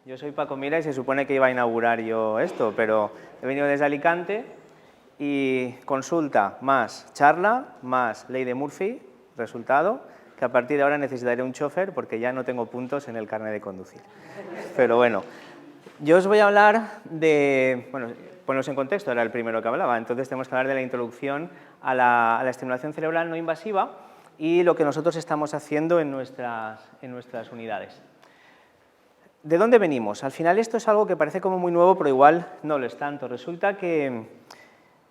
Yo soy Paco Mira y se supone que iba a inaugurar yo esto, pero he venido desde Alicante y consulta más charla más ley de Murphy, resultado, que a partir de ahora necesitaré un chofer porque ya no tengo puntos en el carnet de conducir. Pero bueno, yo os voy a hablar de, bueno, poneros en contexto, era el primero que hablaba, entonces tenemos que hablar de la introducción a la estimulación cerebral no invasiva y lo que nosotros estamos haciendo en nuestras unidades. ¿De dónde venimos? Al final esto es algo que parece como muy nuevo, pero igual no lo es tanto. Resulta que en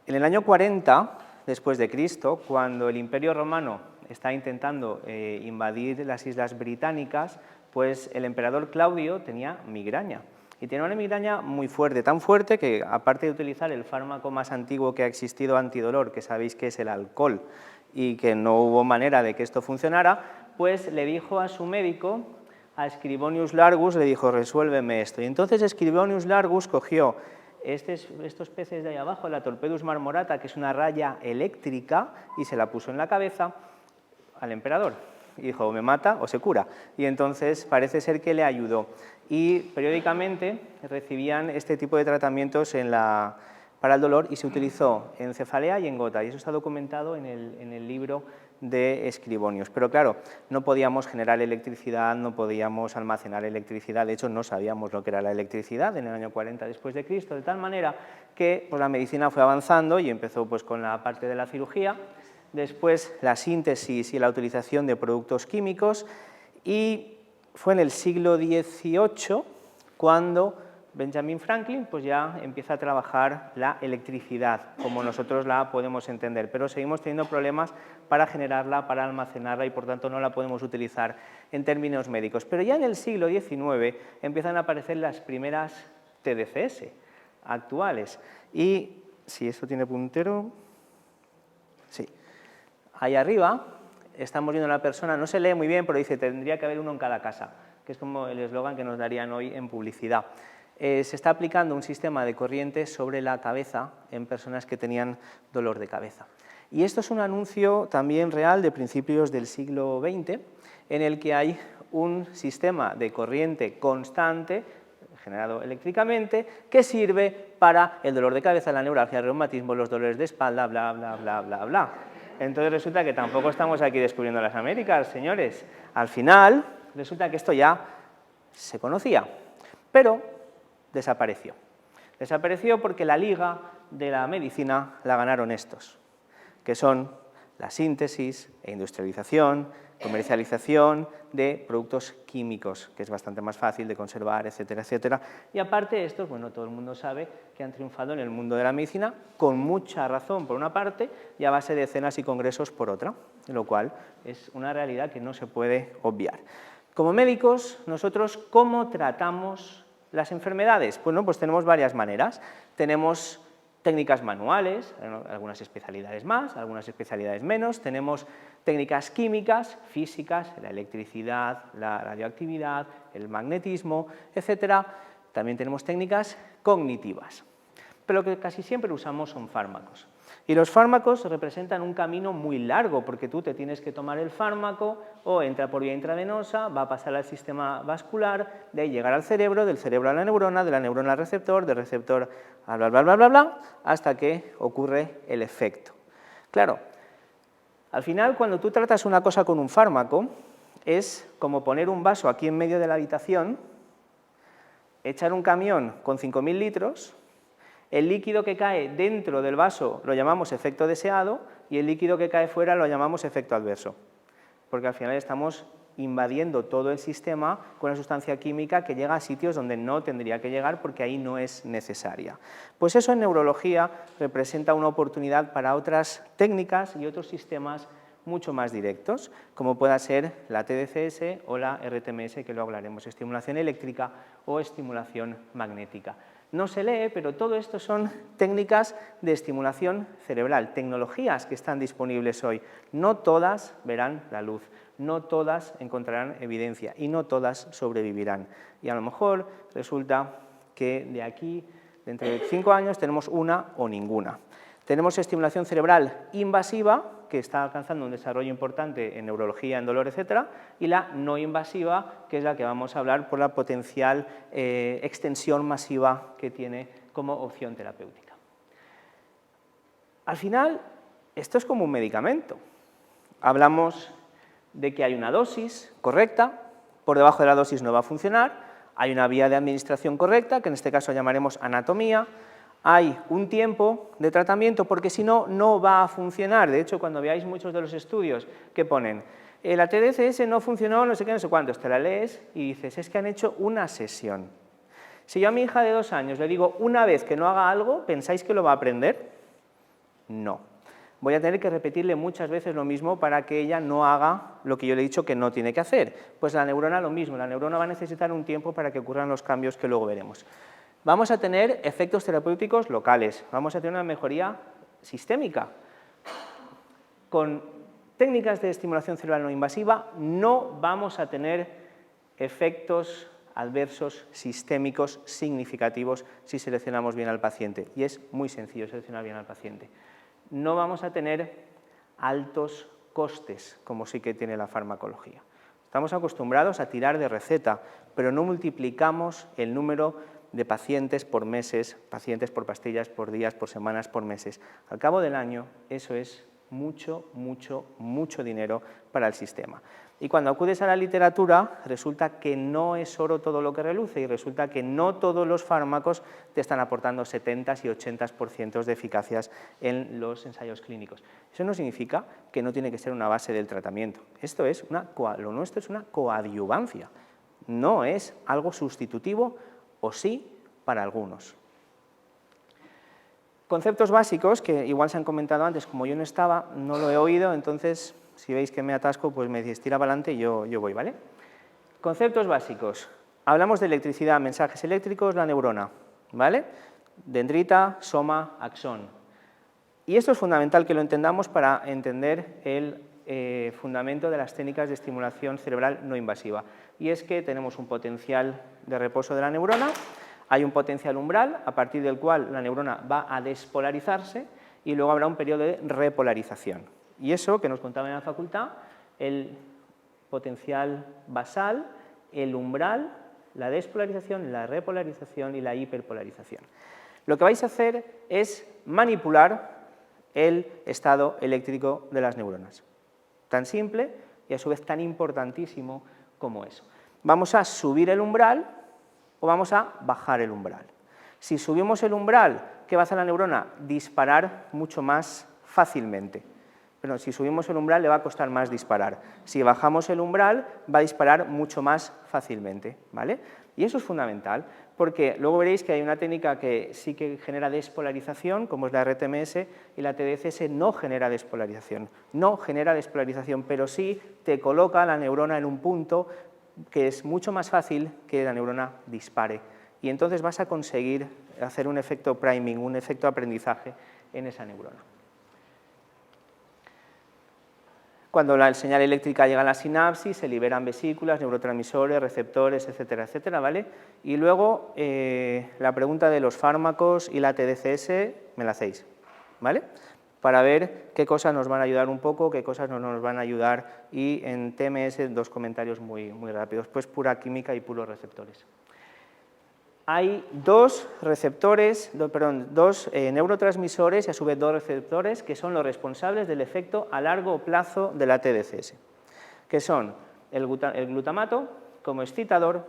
el año 40 después de Cristo, cuando el Imperio Romano está intentando invadir las Islas Británicas, pues el emperador Claudio tenía migraña. Y tenía una migraña muy fuerte, tan fuerte que, aparte de utilizar el fármaco más antiguo que ha existido antidolor, que sabéis que es el alcohol, y que no hubo manera de que esto funcionara, pues le dijo a su médico, a Scribonius Largus, le dijo, resuélveme esto. Y entonces Scribonius Largus cogió estos peces de ahí abajo, la Torpedus marmorata, que es una raya eléctrica, y se la puso en la cabeza al emperador. Y dijo, o me mata o se cura. Y entonces parece ser que le ayudó. Y periódicamente recibían este tipo de tratamientos para el dolor y se utilizó en cefalea y en gota. Y eso está documentado en el libro de Scribonius. Pero claro, no podíamos generar electricidad, no podíamos almacenar electricidad, de hecho no sabíamos lo que era la electricidad en el año 40 después de Cristo, de tal manera que pues, la medicina fue avanzando y empezó pues, con la parte de la cirugía, después la síntesis y la utilización de productos químicos y fue en el siglo XVIII cuando Benjamin Franklin pues ya empieza a trabajar la electricidad, como nosotros la podemos entender, pero seguimos teniendo problemas para generarla, para almacenarla y por tanto no la podemos utilizar en términos médicos. Pero ya en el siglo XIX empiezan a aparecer las primeras TDCS actuales y, si esto tiene puntero, sí, ahí arriba estamos viendo a la persona, no se lee muy bien, pero dice tendría que haber uno en cada casa, que es como el eslogan que nos darían hoy en publicidad. Se está aplicando un sistema de corriente sobre la cabeza en personas que tenían dolor de cabeza. Y esto es un anuncio también real de principios del siglo XX, en el que hay un sistema de corriente constante, generado eléctricamente, que sirve para el dolor de cabeza, la neuralgia, el reumatismo, los dolores de espalda, bla, bla, bla, bla, bla. Entonces resulta que tampoco estamos aquí descubriendo las Américas, señores. Al final, resulta que esto ya se conocía, pero desapareció. Desapareció porque la liga de la medicina la ganaron estos, que son la síntesis e industrialización, comercialización de productos químicos, que es bastante más fácil de conservar, etcétera, etcétera. Y aparte de estos, bueno, todo el mundo sabe que han triunfado en el mundo de la medicina con mucha razón por una parte y a base de cenas y congresos por otra, lo cual es una realidad que no se puede obviar. Como médicos, nosotros, ¿cómo tratamos las enfermedades? Bueno, pues tenemos varias maneras. Tenemos técnicas manuales, algunas especialidades más, algunas especialidades menos. Tenemos técnicas químicas, físicas, la electricidad, la radioactividad, el magnetismo, etc. También tenemos técnicas cognitivas. Pero lo que casi siempre usamos son fármacos. Y los fármacos representan un camino muy largo, porque tú te tienes que tomar el fármaco, o entra por vía intravenosa, va a pasar al sistema vascular, de ahí llegar al cerebro, del cerebro a la neurona, de la neurona al receptor, del receptor a bla, bla, bla, bla, bla, hasta que ocurre el efecto. Claro, al final, cuando tú tratas una cosa con un fármaco, es como poner un vaso aquí en medio de la habitación, echar un camión con 5.000 litros, el líquido que cae dentro del vaso lo llamamos efecto deseado y el líquido que cae fuera lo llamamos efecto adverso, porque al final estamos invadiendo todo el sistema con una sustancia química que llega a sitios donde no tendría que llegar porque ahí no es necesaria. Pues eso en neurología representa una oportunidad para otras técnicas y otros sistemas mucho más directos, como pueda ser la TDCS o la RTMS, que luego hablaremos, estimulación eléctrica o estimulación magnética. No se lee, pero todo esto son técnicas de estimulación cerebral, tecnologías que están disponibles hoy. No todas verán la luz, no todas encontrarán evidencia y no todas sobrevivirán. Y a lo mejor resulta que de aquí, dentro de 5 años, tenemos una o ninguna. Tenemos estimulación cerebral invasiva, que está alcanzando un desarrollo importante en neurología, en dolor, etcétera, y la no invasiva, que es la que vamos a hablar por la potencial extensión masiva que tiene como opción terapéutica. Al final, esto es como un medicamento. Hablamos de que hay una dosis correcta, por debajo de la dosis no va a funcionar, hay una vía de administración correcta, que en este caso llamaremos anatomía, hay un tiempo de tratamiento, porque si no, no va a funcionar. De hecho, cuando veáis muchos de los estudios que ponen, la TDCS no funcionó, no sé qué, no sé cuántos, te la lees y dices, es que han hecho una sesión. Si yo a mi hija de 2 años le digo una vez que no haga algo, ¿pensáis que lo va a aprender? No. Voy a tener que repetirle muchas veces lo mismo para que ella no haga lo que yo le he dicho que no tiene que hacer. Pues la neurona lo mismo, la neurona va a necesitar un tiempo para que ocurran los cambios que luego veremos. Vamos a tener efectos terapéuticos locales, vamos a tener una mejoría sistémica. Con técnicas de estimulación cerebral no invasiva no vamos a tener efectos adversos sistémicos significativos si seleccionamos bien al paciente, y es muy sencillo seleccionar bien al paciente. No vamos a tener altos costes, como sí que tiene la farmacología. Estamos acostumbrados a tirar de receta, pero no multiplicamos el número de pacientes por meses, pacientes por pastillas, por días, por semanas, por meses. Al cabo del año, eso es mucho, mucho, mucho dinero para el sistema. Y cuando acudes a la literatura, resulta que no es oro todo lo que reluce y resulta que no todos los fármacos te están aportando 70% y 80% de eficacias en los ensayos clínicos. Eso no significa que no tiene que ser una base del tratamiento. Esto es lo nuestro es una coadyuvancia, no es algo sustitutivo o sí para algunos. Conceptos básicos que igual se han comentado antes, como yo no estaba, no lo he oído, entonces si veis que me atasco, pues me decís tira para adelante y yo voy, ¿vale? Conceptos básicos. Hablamos de electricidad, mensajes eléctricos, la neurona, ¿vale? Dendrita, soma, axón. Y esto es fundamental que lo entendamos para entender el fundamento de las técnicas de estimulación cerebral no invasiva. Y es que tenemos un potencial de reposo de la neurona, hay un potencial umbral a partir del cual la neurona va a despolarizarse y luego habrá un periodo de repolarización. Y eso que nos contaban en la facultad, el potencial basal, el umbral, la despolarización, la repolarización y la hiperpolarización. Lo que vais a hacer es manipular el estado eléctrico de las neuronas. Tan simple y a su vez tan importantísimo como eso. Vamos a subir el umbral o vamos a bajar el umbral. Si subimos el umbral, ¿qué va a hacer la neurona? Disparar mucho más fácilmente. Pero si subimos el umbral le va a costar más disparar. Si bajamos el umbral va a disparar mucho más fácilmente, ¿vale? Y eso es fundamental, porque luego veréis que hay una técnica que sí que genera despolarización, como es la RTMS, y la TDCS no genera despolarización. No genera despolarización, pero sí te coloca la neurona en un punto que es mucho más fácil que la neurona dispare. Y entonces vas a conseguir hacer un efecto priming, un efecto aprendizaje en esa neurona. Cuando la señal eléctrica llega a la sinapsis, se liberan vesículas, neurotransmisores, receptores, etcétera, etcétera, ¿vale? Y luego la pregunta de los fármacos y la TDCS me la hacéis, ¿vale? Para ver qué cosas nos van a ayudar un poco, qué cosas no nos van a ayudar, y en TMS 2 comentarios muy rápidos, pues pura química y puros receptores. Hay dos neurotransmisores y a su vez 2 receptores que son los responsables del efecto a largo plazo de la TDCS, que son el glutamato como excitador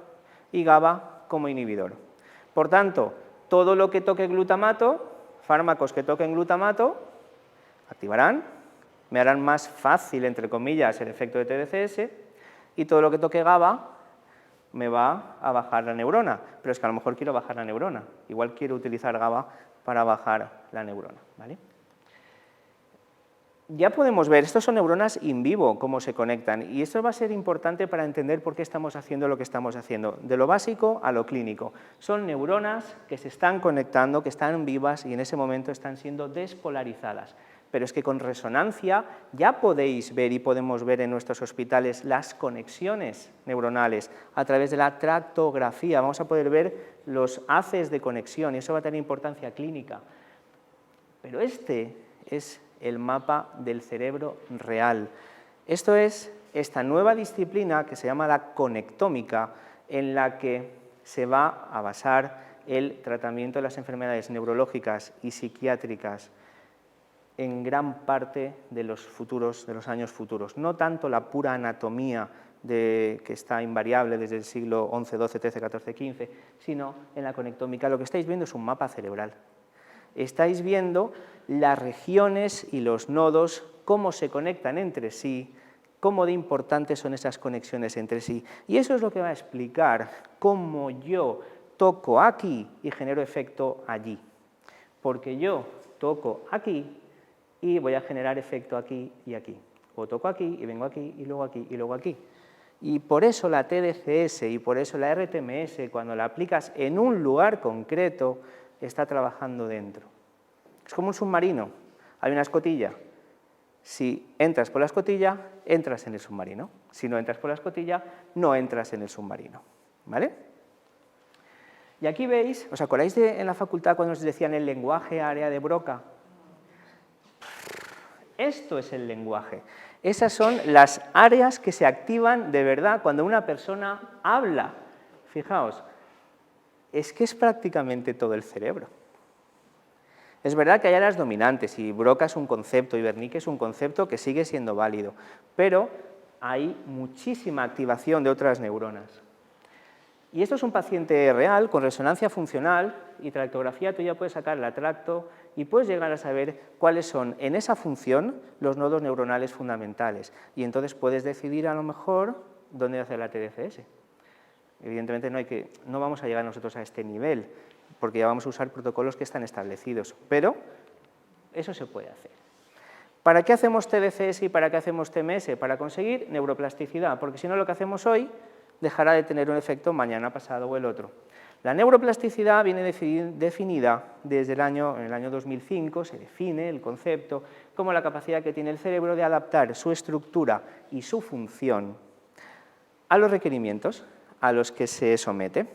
y GABA como inhibidor. Por tanto, todo lo que toque glutamato, fármacos que toquen glutamato, activarán, me harán más fácil, entre comillas, el efecto de TDCS, y todo lo que toque GABA me va a bajar la neurona, pero es que a lo mejor quiero bajar la neurona, igual quiero utilizar GABA para bajar la neurona, ¿vale? Ya podemos ver, estos son neuronas in vivo, cómo se conectan, y esto va a ser importante para entender por qué estamos haciendo lo que estamos haciendo, de lo básico a lo clínico. Son neuronas que se están conectando, que están vivas y en ese momento están siendo despolarizadas. Pero es que con resonancia ya podéis ver y podemos ver en nuestros hospitales las conexiones neuronales a través de la tractografía. Vamos a poder ver los haces de conexión y eso va a tener importancia clínica. Pero este es el mapa del cerebro real. Esto es esta nueva disciplina que se llama la conectómica, en la que se va a basar el tratamiento de las enfermedades neurológicas y psiquiátricas en gran parte de los años futuros. No tanto la pura anatomía que está invariable desde el siglo XI, XII, XIII, XIV, XV, sino en la conectómica. Lo que estáis viendo es un mapa cerebral. Estáis viendo las regiones y los nodos, cómo se conectan entre sí, cómo de importantes son esas conexiones entre sí. Y eso es lo que va a explicar cómo yo toco aquí y genero efecto allí. Porque yo toco aquí y voy a generar efecto aquí y aquí. O toco aquí y vengo aquí y luego aquí y luego aquí. Y por eso la TDCS y por eso la RTMS, cuando la aplicas en un lugar concreto, está trabajando dentro. Es como un submarino. Hay una escotilla. Si entras por la escotilla, entras en el submarino. Si no entras por la escotilla, no entras en el submarino. ¿Vale? Y aquí veis, ¿os acordáis en la facultad cuando os decían el lenguaje área de Broca? Esto es el lenguaje. Esas son las áreas que se activan de verdad cuando una persona habla. Fijaos, es que es prácticamente todo el cerebro. Es verdad que hay áreas dominantes y Broca es un concepto y Wernicke es un concepto que sigue siendo válido, pero hay muchísima activación de otras neuronas. Y esto es un paciente real con resonancia funcional y tractografía. Tú ya puedes sacar el tracto y puedes llegar a saber cuáles son en esa función los nodos neuronales fundamentales. Y entonces puedes decidir a lo mejor dónde hacer la TDCS. Evidentemente no vamos a llegar nosotros a este nivel, porque ya vamos a usar protocolos que están establecidos, pero eso se puede hacer. ¿Para qué hacemos TDCS y para qué hacemos TMS? Para conseguir neuroplasticidad, porque si no lo que hacemos hoy dejará de tener un efecto mañana, pasado o el otro. La neuroplasticidad viene definida desde en el año 2005, se define el concepto como la capacidad que tiene el cerebro de adaptar su estructura y su función a los requerimientos a los que se somete.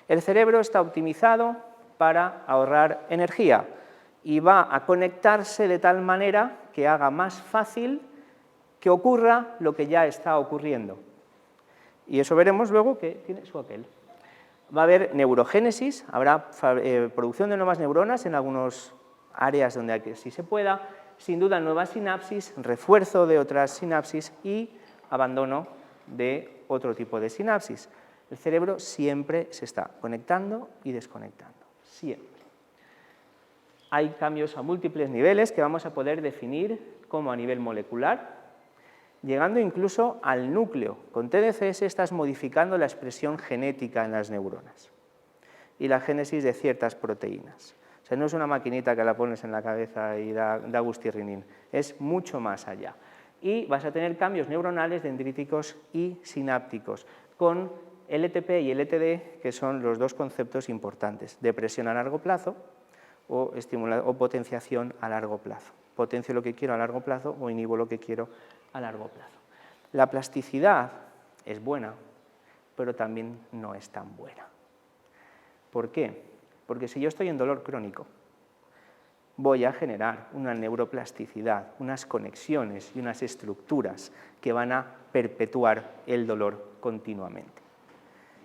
El cerebro está optimizado para ahorrar energía y va a conectarse de tal manera que haga más fácil que ocurra lo que ya está ocurriendo. Y eso veremos luego que tiene su aquel. Va a haber neurogénesis, habrá producción de nuevas neuronas en algunas áreas donde sí se pueda, sin duda nuevas sinapsis, refuerzo de otras sinapsis y abandono de otro tipo de sinapsis. El cerebro siempre se está conectando y desconectando, siempre. Hay cambios a múltiples niveles que vamos a poder definir como a nivel molecular, llegando incluso al núcleo. Con TDCS estás modificando la expresión genética en las neuronas y la génesis de ciertas proteínas. O sea, no es una maquinita que la pones en la cabeza y da gustirrinín, es mucho más allá. Y vas a tener cambios neuronales, dendríticos y sinápticos, con LTP y LTD, que son los dos conceptos importantes, depresión a largo plazo o potenciación a largo plazo. Potencio lo que quiero a largo plazo o inhibo lo que quiero a largo plazo. La plasticidad es buena, pero también no es tan buena. ¿Por qué? Porque si yo estoy en dolor crónico, voy a generar una neuroplasticidad, unas conexiones y unas estructuras que van a perpetuar el dolor continuamente.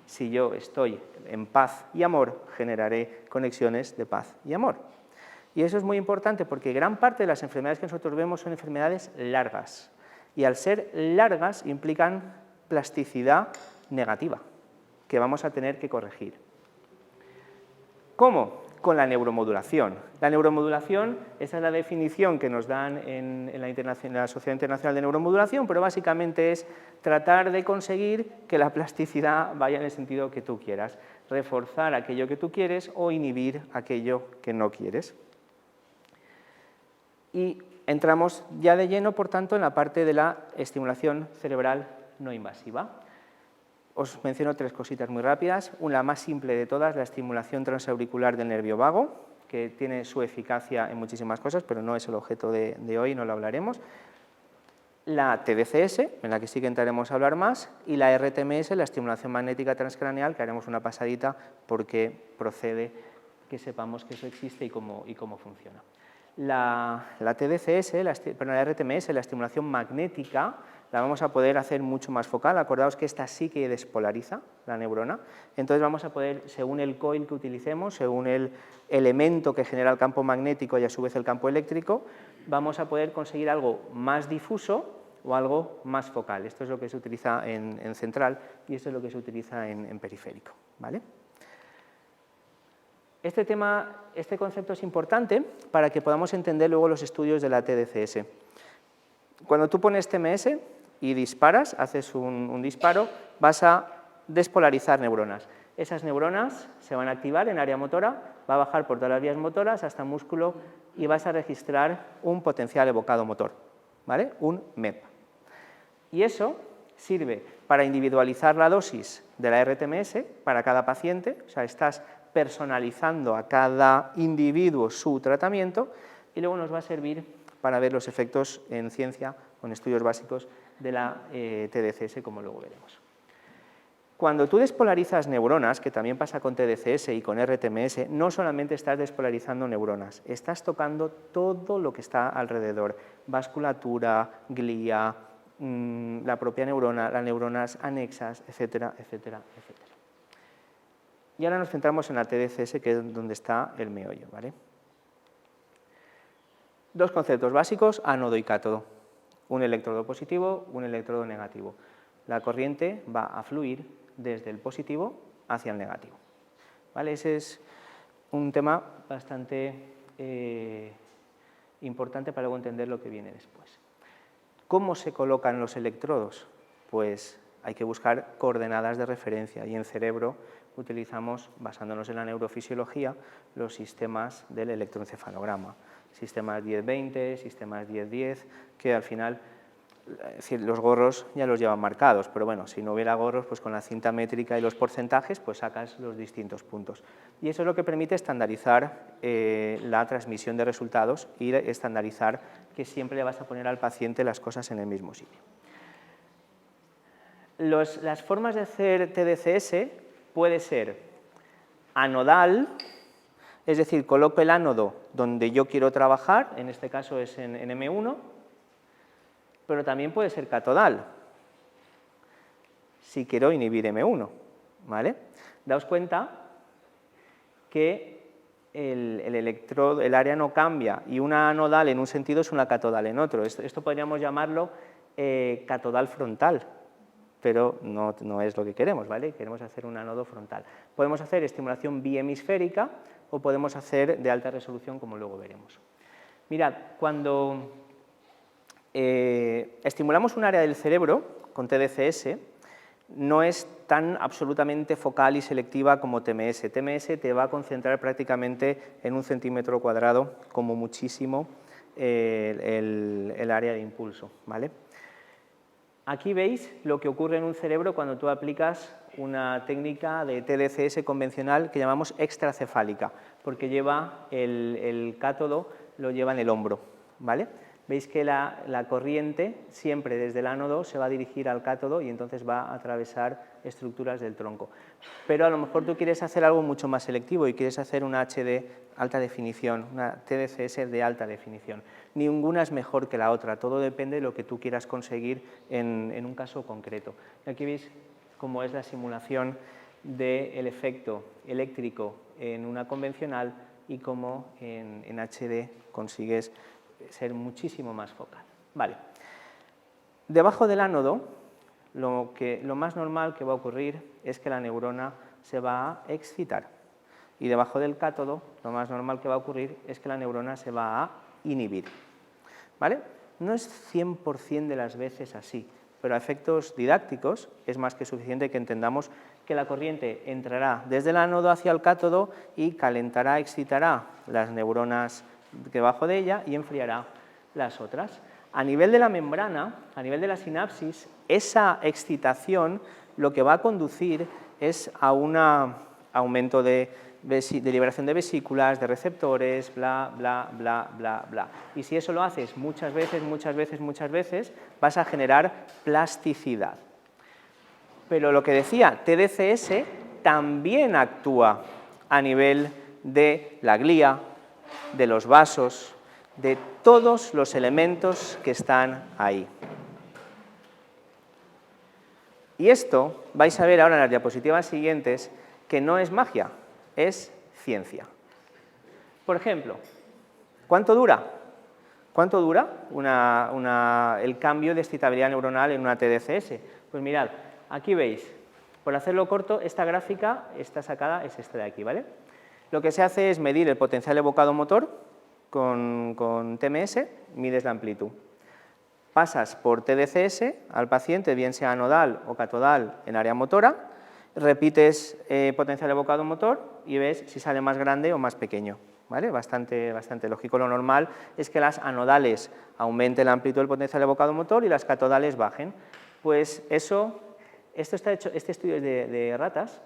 Si yo estoy en paz y amor, generaré conexiones de paz y amor. Y eso es muy importante porque gran parte de las enfermedades que nosotros vemos son enfermedades largas. Y al ser largas implican plasticidad negativa, que vamos a tener que corregir. ¿Cómo? Con la neuromodulación. La neuromodulación, esa es la definición que nos dan en la Sociedad Internacional de Neuromodulación, pero básicamente es tratar de conseguir que la plasticidad vaya en el sentido que tú quieras, reforzar aquello que tú quieres o inhibir aquello que no quieres. Y entramos ya de lleno, por tanto, en la parte de la estimulación cerebral no invasiva. Os menciono tres cositas muy rápidas. La más simple de todas, la estimulación transauricular del nervio vago, que tiene su eficacia en muchísimas cosas, pero no es el objeto de hoy, no lo hablaremos. La TDCS, en la que sí que entraremos a hablar más, y la RTMS, la estimulación magnética transcraneal, que haremos una pasadita porque procede que sepamos que eso existe y cómo funciona. La TDCS, la RTMS, la estimulación magnética, la vamos a poder hacer mucho más focal. Acordaos que esta sí que despolariza la neurona. Entonces vamos a poder, según el coil que utilicemos, según el elemento que genera el campo magnético y a su vez el campo eléctrico, vamos a poder conseguir algo más difuso o algo más focal. Esto es lo que se utiliza en central y esto es lo que se utiliza en periférico, ¿vale? Este concepto es importante para que podamos entender luego los estudios de la TDCS. Cuando tú pones TMS y disparas, haces un disparo, vas a despolarizar neuronas. Esas neuronas se van a activar en área motora, va a bajar por todas las vías motoras hasta el músculo y vas a registrar un potencial evocado motor, ¿vale? Un MEP. Y eso sirve para individualizar la dosis de la RTMS para cada paciente, o sea, estás personalizando a cada individuo su tratamiento y luego nos va a servir para ver los efectos en ciencia o en estudios básicos de la TDCS, como luego veremos. Cuando tú despolarizas neuronas, que también pasa con TDCS y con RTMS, no solamente estás despolarizando neuronas, estás tocando todo lo que está alrededor, vasculatura, glía, la propia neurona, las neuronas anexas, etcétera, etcétera, etcétera. Y ahora nos centramos en la TDCS, que es donde está el meollo, ¿vale? Dos conceptos básicos, ánodo y cátodo. Un electrodo positivo, un electrodo negativo. La corriente va a fluir desde el positivo hacia el negativo, ¿vale? Ese es un tema bastante importante para luego entender lo que viene después. ¿Cómo se colocan los electrodos? Pues hay que buscar coordenadas de referencia y en cerebro utilizamos, basándonos en la neurofisiología, los sistemas del electroencefalograma, sistemas 10-20, sistemas 10-10, que al final, es decir, los gorros ya los llevan marcados, pero bueno, si no hubiera gorros, pues con la cinta métrica y los porcentajes, pues sacas los distintos puntos. Y eso es lo que permite estandarizar la transmisión de resultados y estandarizar que siempre le vas a poner al paciente las cosas en el mismo sitio. Las formas de hacer TDCS puede ser anodal, es decir, coloco el ánodo donde yo quiero trabajar, en este caso es en M1, pero también puede ser catodal, si quiero inhibir M1, ¿vale? Daos cuenta que el área no cambia y una anodal en un sentido es una catodal en otro. Esto podríamos llamarlo catodal frontal, pero no es lo que queremos, ¿vale? Queremos hacer un ánodo frontal. Podemos hacer estimulación bihemisférica o podemos hacer de alta resolución, como luego veremos. Mirad, cuando estimulamos un área del cerebro con TDCS, no es tan absolutamente focal y selectiva como TMS. TMS te va a concentrar prácticamente en 1 centímetro cuadrado, como muchísimo, el área de impulso, ¿vale? Aquí veis lo que ocurre en un cerebro cuando tú aplicas una técnica de TDCS convencional que llamamos extracefálica, porque lleva el cátodo, lo lleva en el hombro, ¿vale? Veis que la corriente siempre desde el ánodo se va a dirigir al cátodo y entonces va a atravesar estructuras del tronco. Pero a lo mejor tú quieres hacer algo mucho más selectivo y quieres hacer una HD alta definición, una TDCS de alta definición. Ninguna es mejor que la otra, todo depende de lo que tú quieras conseguir en un caso concreto. Y aquí veis cómo es la simulación del efecto eléctrico en una convencional y cómo en HD consigues ser muchísimo más focal. Vale. Debajo del ánodo, lo más normal que va a ocurrir es que la neurona se va a excitar. Y debajo del cátodo, lo más normal que va a ocurrir es que la neurona se va a inhibir. ¿Vale? No es 100% de las veces así, pero a efectos didácticos es más que suficiente que entendamos que la corriente entrará desde el ánodo hacia el cátodo y calentará, excitará las neuronas debajo de ella y enfriará las otras. A nivel de la membrana, a nivel de la sinapsis, esa excitación lo que va a conducir es a un aumento de liberación de vesículas, de receptores, bla, bla, bla, bla, bla. Y si eso lo haces muchas veces, vas a generar plasticidad. Pero lo que decía, TDCS también actúa a nivel de la glía, de los vasos, de todos los elementos que están ahí. Y esto vais a ver ahora en las diapositivas siguientes que no es magia, es ciencia. Por ejemplo, ¿cuánto dura? ¿Cuánto dura el cambio de excitabilidad neuronal en una TDCS? Pues mirad, aquí veis, por hacerlo corto, esta gráfica está sacada, es esta de aquí, ¿vale? Lo que se hace es medir el potencial evocado motor con TMS, mides la amplitud. Pasas por TDCS al paciente, bien sea anodal o catodal en área motora, repites potencial evocado motor y ves si sale más grande o más pequeño, ¿vale? Bastante lógico. Lo normal es que las anodales aumenten la amplitud del potencial evocado motor y las catodales bajen. Pues esto está hecho, este estudio es de ratas,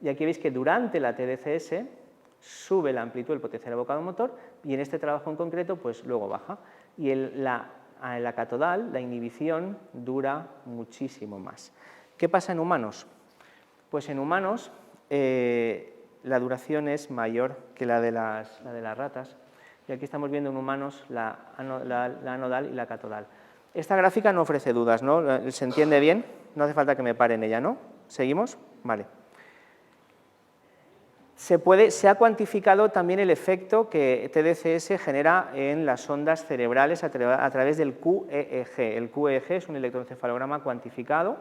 y aquí veis que durante la TDCS sube la amplitud del potencial evocado motor y en este trabajo en concreto pues luego baja. Y la catodal, la inhibición, dura muchísimo más. ¿Qué pasa en humanos? Pues en humanos la duración es mayor que la de las ratas, y aquí estamos viendo en humanos la anodal y la catodal. Esta gráfica no ofrece dudas, ¿no? ¿Se entiende bien? No hace falta que me pare en ella, ¿no? ¿Seguimos? Vale. Se ha cuantificado también el efecto que TDCS genera en las ondas cerebrales a través del QEEG. El QEEG es un electroencefalograma cuantificado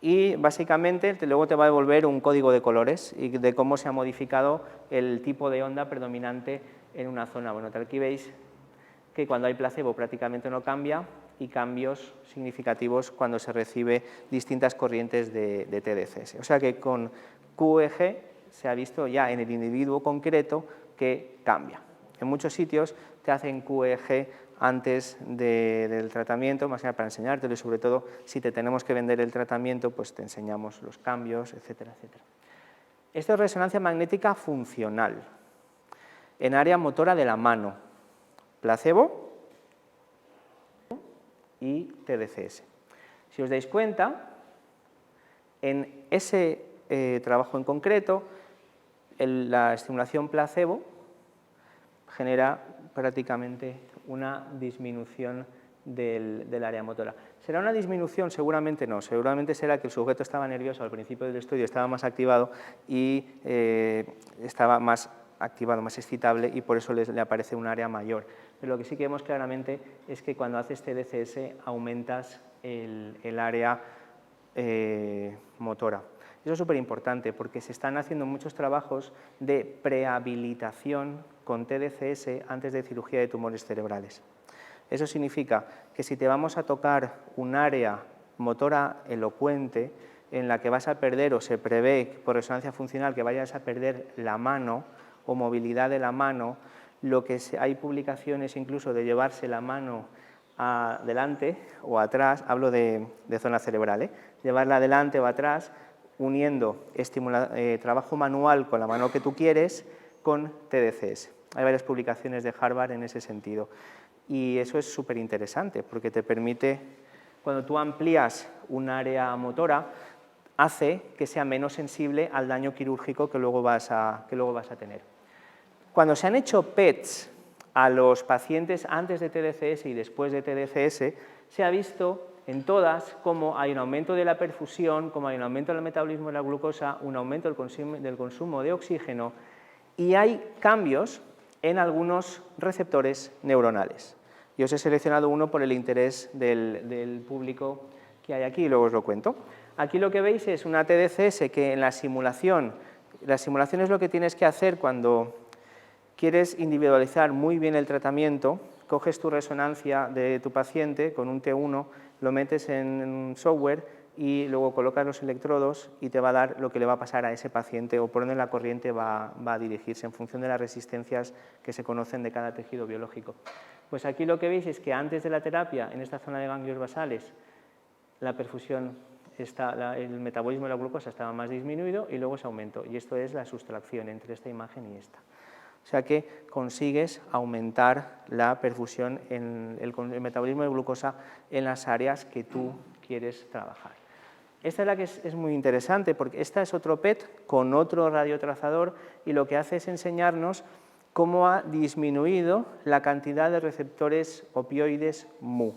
y básicamente luego te va a devolver un código de colores y de cómo se ha modificado el tipo de onda predominante en una zona. Bueno, aquí veis que cuando hay placebo prácticamente no cambia y cambios significativos cuando se recibe distintas corrientes de TDCS. O sea que con QEEG se ha visto ya en el individuo concreto que cambia. En muchos sitios te hacen QEEG antes del tratamiento, más que nada para enseñártelo y sobre todo si te tenemos que vender el tratamiento, pues te enseñamos los cambios, etcétera, etcétera. Esto es resonancia magnética funcional en área motora de la mano, placebo y TDCS. Si os dais cuenta, en ese trabajo en concreto, la estimulación placebo genera prácticamente una disminución del área motora. ¿Será una disminución? Seguramente no. Seguramente será que el sujeto estaba nervioso al principio del estudio, estaba más activado y estaba más activado, más excitable, y por eso le aparece un área mayor. Pero lo que sí que vemos claramente es que cuando haces TDCS aumentas el área motora. Eso es súper importante porque se están haciendo muchos trabajos de prehabilitación con TDCS antes de cirugía de tumores cerebrales. Eso significa que si te vamos a tocar un área motora elocuente en la que vas a perder, o se prevé por resonancia funcional que vayas a perder la mano o movilidad de la mano, hay publicaciones incluso de llevarse la mano adelante o atrás, hablo de zona cerebral, llevarla adelante o atrás, uniendo trabajo manual con la mano que tú quieres con TDCS. Hay varias publicaciones de Harvard en ese sentido. Y eso es súper interesante porque te permite, cuando tú amplías un área motora, hace que sea menos sensible al daño quirúrgico que luego vas a tener. Cuando se han hecho PETs a los pacientes antes de TDCS y después de TDCS, se ha visto en todas cómo hay un aumento de la perfusión, cómo hay un aumento del metabolismo de la glucosa, un aumento del consumo de oxígeno, y hay cambios en algunos receptores neuronales. Yo os he seleccionado uno por el interés del público que hay aquí y luego os lo cuento. Aquí lo que veis es una TDCS que en la simulación es lo que tienes que hacer cuando quieres individualizar muy bien el tratamiento. Coges tu resonancia de tu paciente con un T1, lo metes en un software y luego colocas los electrodos y te va a dar lo que le va a pasar a ese paciente o por dónde la corriente va a dirigirse en función de las resistencias que se conocen de cada tejido biológico. Pues aquí lo que veis es que antes de la terapia, en esta zona de ganglios basales, la perfusión, el metabolismo de la glucosa estaba más disminuido y luego se aumentó. Y esto es la sustracción entre esta imagen y esta. O sea que consigues aumentar la perfusión, el metabolismo de glucosa en las áreas que tú quieres trabajar. Esta es la que es muy interesante porque esta es otro PET con otro radiotrazador y lo que hace es enseñarnos cómo ha disminuido la cantidad de receptores opioides mu.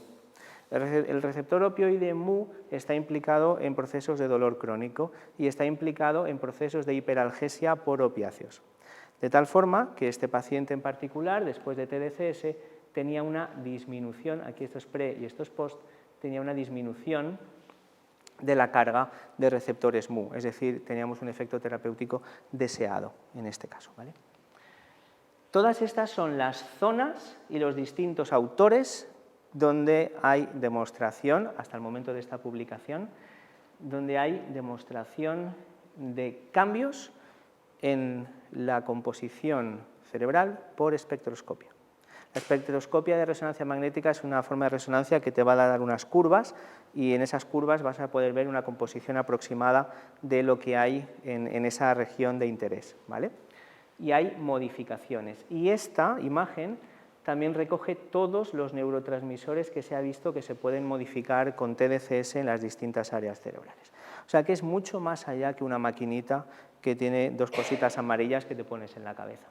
El receptor opioide mu está implicado en procesos de dolor crónico y está implicado en procesos de hiperalgesia por opiáceos. De tal forma que este paciente en particular, después de TDCS, tenía una disminución, aquí esto es pre y esto es post, tenía una disminución de la carga de receptores mu, es decir, teníamos un efecto terapéutico deseado en este caso, ¿vale? Todas estas son las zonas y los distintos autores donde hay demostración, hasta el momento de esta publicación, donde hay demostración de cambios en la composición cerebral por espectroscopia. La espectroscopia de resonancia magnética es una forma de resonancia que te va a dar unas curvas y en esas curvas vas a poder ver una composición aproximada de lo que hay en esa región de interés, ¿vale? Y hay modificaciones. Y esta imagen también recoge todos los neurotransmisores que se ha visto que se pueden modificar con TDCS en las distintas áreas cerebrales. O sea que es mucho más allá que una maquinita que tiene dos cositas amarillas que te pones en la cabeza.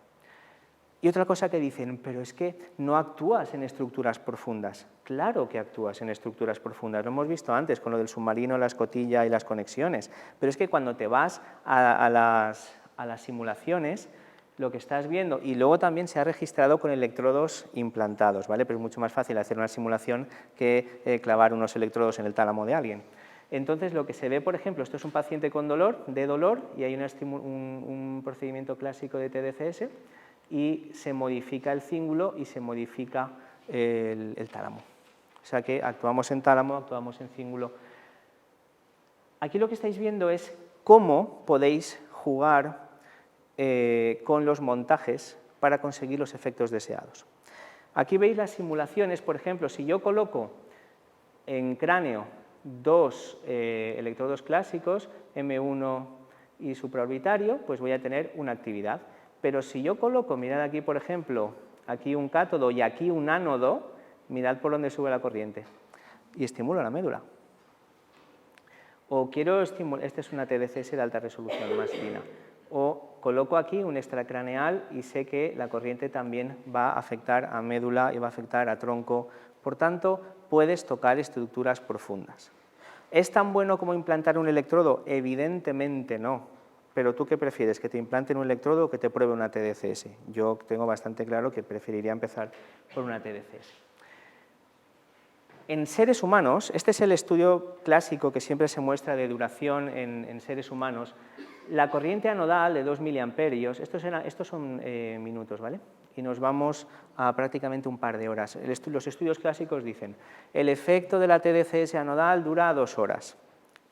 Y otra cosa que dicen, pero es que no actúas en estructuras profundas. Claro que actúas en estructuras profundas, lo hemos visto antes con lo del submarino, la escotilla y las conexiones, pero es que cuando te vas a las simulaciones, lo que estás viendo, y luego también se ha registrado con electrodos implantados, ¿vale? Pero es mucho más fácil hacer una simulación que clavar unos electrodos en el tálamo de alguien. Entonces, lo que se ve, por ejemplo, esto es un paciente con dolor, y hay un procedimiento clásico de TDCS, y se modifica el cíngulo y se modifica el tálamo. O sea que actuamos en tálamo, actuamos en cíngulo. Aquí lo que estáis viendo es cómo podéis jugar con los montajes para conseguir los efectos deseados. Aquí veis las simulaciones, por ejemplo, si yo coloco en cráneo dos electrodos clásicos, M1 y supraorbitario, pues voy a tener una actividad. Pero si yo coloco, mirad aquí, por ejemplo, aquí un cátodo y aquí un ánodo, mirad por dónde sube la corriente, y estimulo la médula. O quiero estimular, esta es una TDCS de alta resolución más fina, o coloco aquí un extracraneal y sé que la corriente también va a afectar a médula y va a afectar a tronco. Por tanto, puedes tocar estructuras profundas. ¿Es tan bueno como implantar un electrodo? Evidentemente no. Pero ¿tú qué prefieres? ¿Que te implanten un electrodo o que te pruebe una TDCS? Yo tengo bastante claro que preferiría empezar por una TDCS. En seres humanos, este es el estudio clásico que siempre se muestra de duración en seres humanos. La corriente anodal de 2 miliamperios, estos son minutos, ¿vale? Y nos vamos a prácticamente un par de horas. Los estudios clásicos dicen, el efecto de la TDCS anodal dura 2 horas.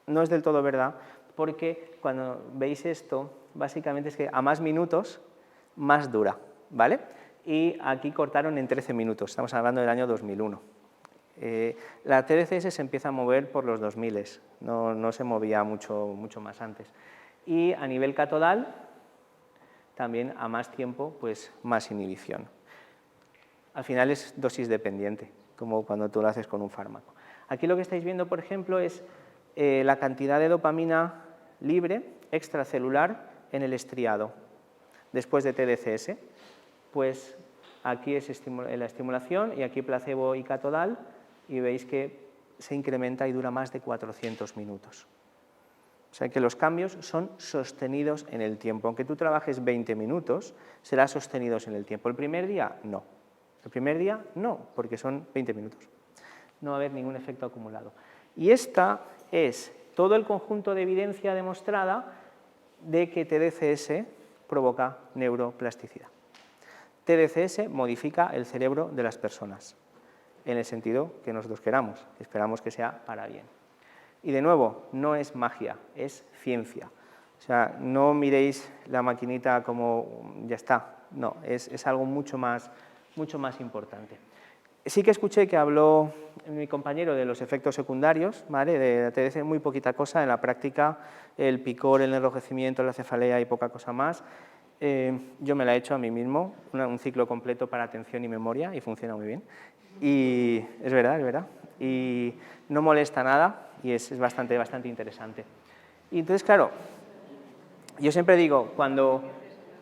No es del todo verdad, porque cuando veis esto, básicamente es que a más minutos, más dura, ¿vale? Y aquí cortaron en 13 minutos, estamos hablando del año 2001. La TDCS se empieza a mover por los 2000, no se movía mucho más antes. Y a nivel catodal, también a más tiempo, pues más inhibición. Al final es dosis dependiente, como cuando tú lo haces con un fármaco. Aquí lo que estáis viendo, por ejemplo, es la cantidad de dopamina libre extracelular en el estriado después de TDCS. Pues aquí es la estimulación y aquí placebo y catodal y veis que se incrementa y dura más de 400 minutos. O sea que los cambios son sostenidos en el tiempo. Aunque tú trabajes 20 minutos, será sostenidos en el tiempo. ¿El primer día? No. El primer día no, porque son 20 minutos. No va a haber ningún efecto acumulado. Y esta es todo el conjunto de evidencia demostrada de que TDCS provoca neuroplasticidad. TDCS modifica el cerebro de las personas, en el sentido que nosotros queramos, esperamos que sea para bien. Y de nuevo, no es magia, es ciencia. O sea, no miréis la maquinita como ya está, no, es algo mucho más importante. Sí que escuché que habló mi compañero de los efectos secundarios, ¿vale? De la TDCS, muy poquita cosa, en la práctica el picor, el enrojecimiento, la cefalea y poca cosa más. Yo me la he hecho a mí mismo, un ciclo completo para atención y memoria y funciona muy bien. Y es verdad. Y no molesta nada y es bastante interesante. Y entonces, claro, yo siempre digo, cuando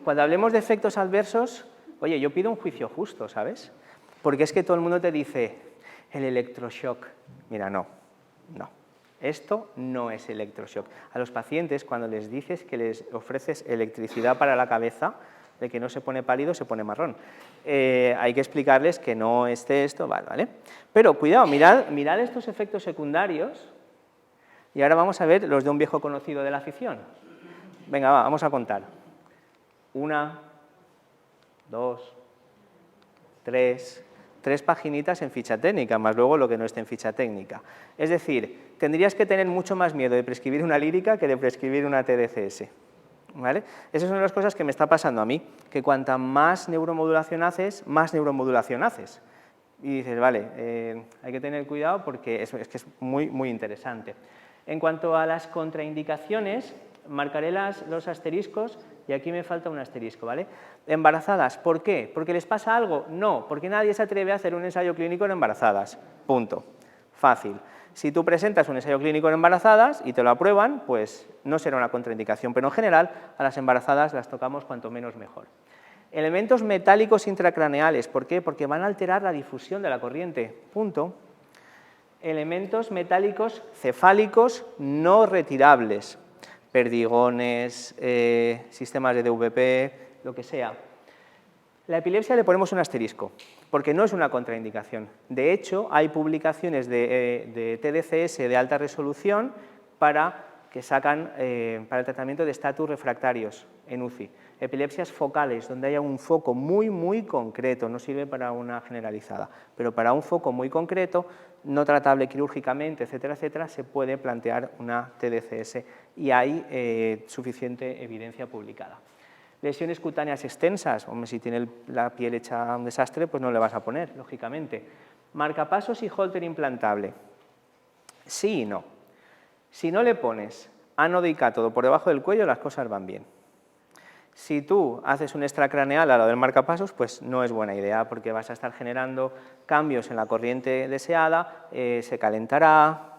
hablemos de efectos adversos, Oye, yo pido un juicio justo, ¿sabes? Porque es que todo el mundo te dice, el electroshock. Mira, no. Esto no es electroshock. A los pacientes, cuando les dices que les ofreces electricidad para la cabeza, de que no se pone pálido, se pone marrón. Hay que explicarles que no esté esto, ¿vale? Pero cuidado, mirad estos efectos secundarios, y ahora vamos a ver los de un viejo conocido de la afición. Venga, vamos a contar. 1, 2, 3... 3 paginitas en ficha técnica, más luego lo que no esté en ficha técnica. Es decir, tendrías que tener mucho más miedo de prescribir una lírica que de prescribir una TDCS. ¿Vale? Esa es una de las cosas que me está pasando a mí, que cuanta más neuromodulación haces, más neuromodulación haces. Y dices, vale, hay que tener cuidado porque es que es muy, muy interesante. En cuanto a las contraindicaciones, marcaré los asteriscos y aquí me falta un asterisco, ¿vale? Embarazadas, ¿por qué? ¿Porque les pasa algo? No, porque nadie se atreve a hacer un ensayo clínico en embarazadas, punto. Fácil. Si tú presentas un ensayo clínico en embarazadas y te lo aprueban, pues no será una contraindicación, pero en general a las embarazadas las tocamos cuanto menos mejor. Elementos metálicos intracraneales, ¿por qué? Porque van a alterar la difusión de la corriente, punto. Elementos metálicos cefálicos no retirables, perdigones, sistemas de DVP, lo que sea. La epilepsia le ponemos un asterisco, porque no es una contraindicación. De hecho, hay publicaciones de TDCS de alta resolución que sacan para el tratamiento de estatus refractarios en UCI. Epilepsias focales, donde haya un foco muy, muy concreto, no sirve para una generalizada, pero para un foco muy concreto, no tratable quirúrgicamente, etcétera, etcétera, se puede plantear una TDCS y hay suficiente evidencia publicada. Lesiones cutáneas extensas, hombre, si tiene la piel hecha un desastre, pues no le vas a poner, lógicamente. Marcapasos y holter implantable, sí y no. Si no le pones ánodo y cátodo por debajo del cuello, las cosas van bien. Si tú haces un extracraneal a lo del marcapasos, pues no es buena idea, porque vas a estar generando cambios en la corriente deseada, se calentará,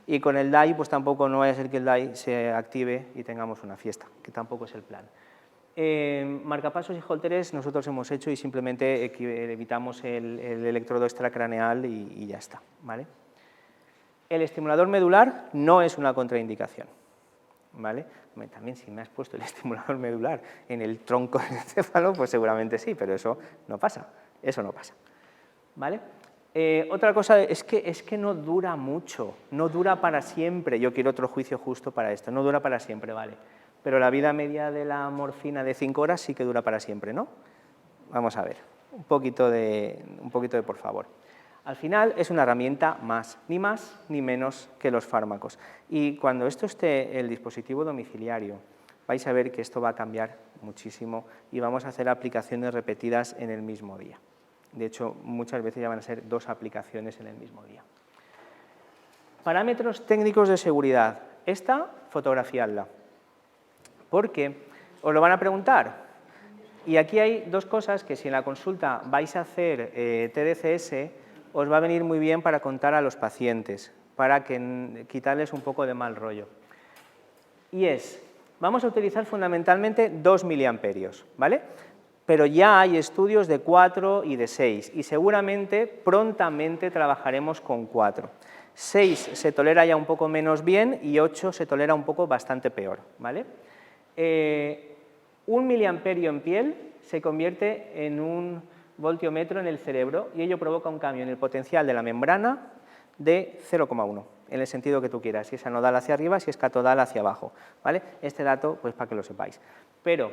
y con el DAI, pues tampoco no vaya a ser que el DAI se active y tengamos una fiesta, que tampoco es el plan. Marcapasos y holteres nosotros hemos hecho y simplemente evitamos el electrodo extracraneal y ya está, ¿vale? El estimulador medular no es una contraindicación, ¿vale? También si me has puesto el estimulador medular en el tronco del encéfalo, pues seguramente sí, pero eso no pasa, ¿vale? Otra cosa es que no dura mucho, no dura para siempre. Yo quiero otro juicio justo para esto, no dura para siempre, ¿vale? Pero la vida media de la morfina de 5 horas sí que dura para siempre, ¿no? Vamos a ver, un poquito de por favor. Al final es una herramienta más ni menos que los fármacos. Y cuando esto esté el dispositivo domiciliario, vais a ver que esto va a cambiar muchísimo y vamos a hacer aplicaciones repetidas en el mismo día. De hecho, muchas veces ya van a ser 2 aplicaciones en el mismo día. Parámetros técnicos de seguridad. Esta, fotografiadla. Porque os lo van a preguntar. Y aquí hay 2 cosas que si en la consulta vais a hacer TDCS, os va a venir muy bien para contar a los pacientes, para quitarles un poco de mal rollo. Y vamos a utilizar fundamentalmente 2 miliamperios, ¿vale? Pero ya hay estudios de 4 y de 6, y seguramente prontamente trabajaremos con 4. 6 se tolera ya un poco menos bien y 8 se tolera un poco bastante peor, ¿vale? 1 miliamperio en piel se convierte en un voltiómetro en el cerebro y ello provoca un cambio en el potencial de la membrana de 0,1, en el sentido que tú quieras, si es anodal hacia arriba, si es catodal hacia abajo, ¿vale? Este dato, pues para que lo sepáis. Pero,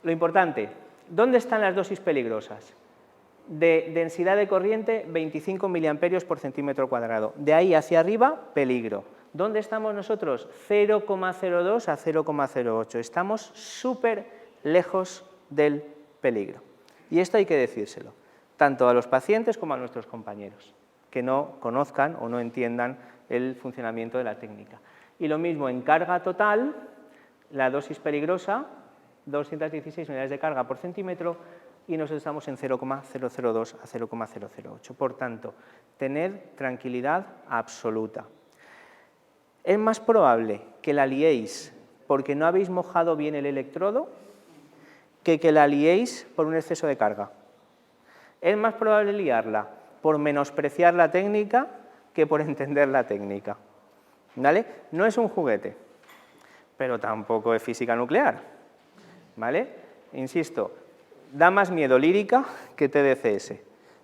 lo importante, ¿dónde están las dosis peligrosas? De densidad de corriente, 25 miliamperios por centímetro cuadrado. De ahí hacia arriba, peligro. ¿Dónde estamos nosotros? 0,02 a 0,08. Estamos súper lejos del peligro. Y esto hay que decírselo, tanto a los pacientes como a nuestros compañeros, que no conozcan o no entiendan el funcionamiento de la técnica. Y lo mismo en carga total, la dosis peligrosa, 216 unidades de carga por centímetro, y nosotros estamos en 0,002 a 0,008. Por tanto, tened tranquilidad absoluta. Es más probable que la liéis porque no habéis mojado bien el electrodo que la liéis por un exceso de carga. Es más probable liarla por menospreciar la técnica que por entender la técnica. ¿Vale? No es un juguete, pero tampoco es física nuclear. ¿Vale? Insisto, da más miedo lírica que TDCS.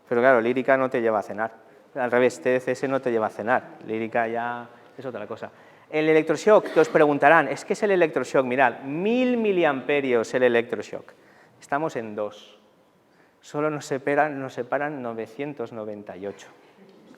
Pero claro, lírica no te lleva a cenar. Al revés, TDCS no te lleva a cenar. Lírica ya es otra cosa. El electroshock, que os preguntarán, ¿es qué es el electroshock? Mirad, 1000 miliamperios el electroshock. Estamos en 2. Solo nos separan 998.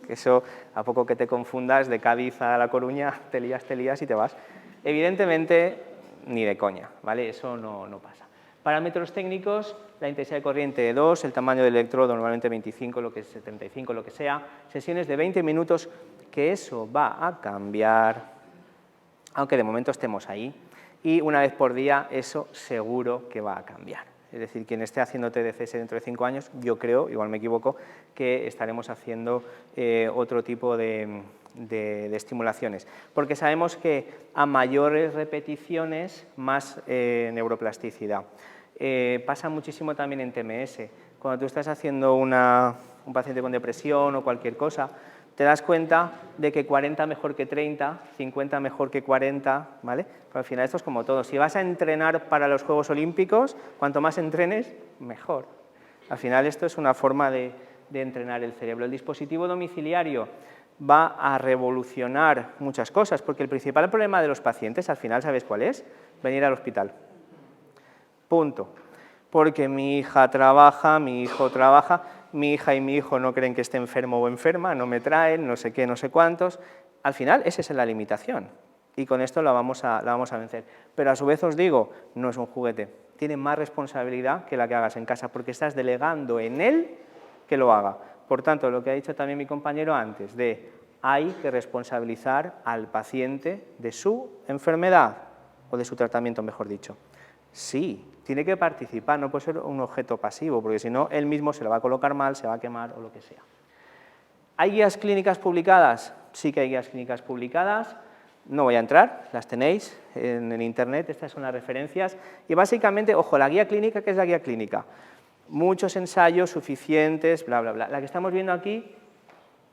Eso, a poco que te confundas, de Cádiz a La Coruña, te lías y te vas. Evidentemente, ni de coña, ¿vale? Eso no pasa. Parámetros técnicos, la intensidad de corriente de 2, el tamaño del electrodo normalmente 25, lo que es 75, lo que sea, sesiones de 20 minutos, que eso va a cambiar, aunque de momento estemos ahí, y una vez por día eso seguro que va a cambiar. Es decir, quien esté haciendo TDCS dentro de 5 años, yo creo, igual me equivoco, que estaremos haciendo otro tipo de estimulaciones. Porque sabemos que a mayores repeticiones, más neuroplasticidad. Pasa muchísimo también en TMS. Cuando tú estás haciendo un paciente con depresión o cualquier cosa, te das cuenta de que 40 mejor que 30, 50 mejor que 40, ¿vale? Pero al final esto es como todo. Si vas a entrenar para los Juegos Olímpicos, cuanto más entrenes, mejor. Al final esto es una forma de entrenar el cerebro. El dispositivo domiciliario va a revolucionar muchas cosas, porque el principal problema de los pacientes, al final, ¿sabes cuál es? Venir al hospital. Punto. Porque mi hija trabaja, mi hijo trabaja, mi hija y mi hijo no creen que esté enfermo o enferma, no me traen, no sé qué, no sé cuántos. Al final, esa es la limitación. Y con esto la vamos a vencer. Pero a su vez os digo, no es un juguete. Tiene más responsabilidad que la que hagas en casa, porque estás delegando en él que lo haga. Por tanto, lo que ha dicho también mi compañero antes, hay que responsabilizar al paciente de su enfermedad, o de su tratamiento, mejor dicho. Sí, tiene que participar, no puede ser un objeto pasivo, porque si no, él mismo se lo va a colocar mal, se va a quemar o lo que sea. ¿Hay guías clínicas publicadas? Sí que hay guías clínicas publicadas. No voy a entrar, las tenéis en el internet, estas son las referencias. Y básicamente, ojo, la guía clínica, ¿qué es la guía clínica? Muchos ensayos suficientes, bla, bla, bla. La que estamos viendo aquí,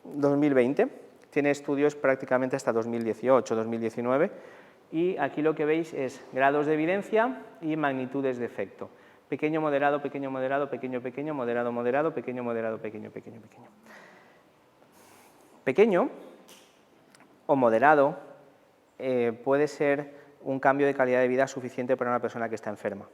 2020, tiene estudios prácticamente hasta 2018, 2019. Y aquí lo que veis es grados de evidencia y magnitudes de efecto. Pequeño, moderado, pequeño, moderado, pequeño, pequeño, moderado, moderado, pequeño, moderado, pequeño, pequeño, pequeño. Pequeño o moderado puede ser un cambio de calidad de vida suficiente para una persona que está enferma.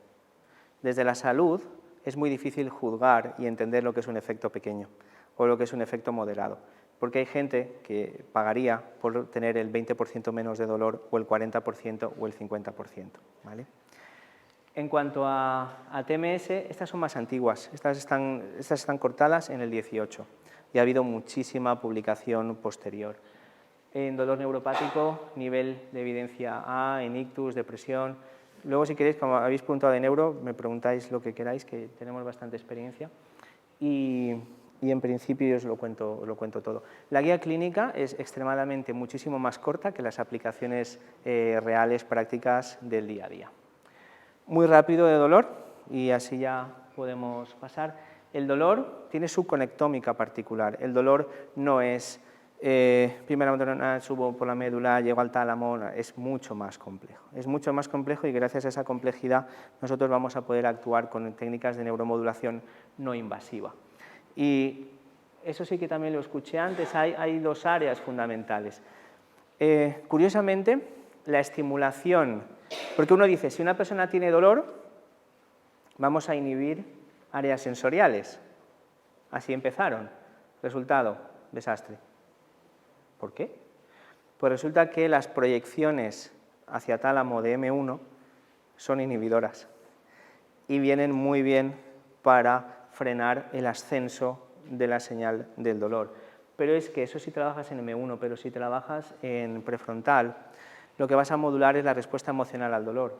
Desde la salud es muy difícil juzgar y entender lo que es un efecto pequeño o lo que es un efecto moderado. Porque hay gente que pagaría por tener el 20% menos de dolor, o el 40%, o el 50%. ¿Vale? En cuanto a TMS, estas son más antiguas, estas están cortadas en el 18, y ha habido muchísima publicación posterior. En dolor neuropático, nivel de evidencia A, en ictus, depresión. Luego, si queréis, como habéis preguntado de neuro, me preguntáis lo que queráis, que tenemos bastante experiencia. Y en principio os lo cuento todo. La guía clínica es extremadamente muchísimo más corta que las aplicaciones reales, prácticas del día a día. Muy rápido de dolor, y así ya podemos pasar. El dolor tiene su conectómica particular. El dolor no es primero subo por la médula, llego al tálamo, es mucho más complejo. Es mucho más complejo, y gracias a esa complejidad nosotros vamos a poder actuar con técnicas de neuromodulación no invasiva. Y eso sí que también lo escuché antes, hay dos áreas fundamentales. Curiosamente, la estimulación, porque uno dice, si una persona tiene dolor, vamos a inhibir áreas sensoriales. Así empezaron. Resultado, desastre. ¿Por qué? Pues resulta que las proyecciones hacia tálamo de M1 son inhibidoras y vienen muy bien para frenar el ascenso de la señal del dolor. Pero es que eso si trabajas en M1, pero si trabajas en prefrontal, lo que vas a modular es la respuesta emocional al dolor,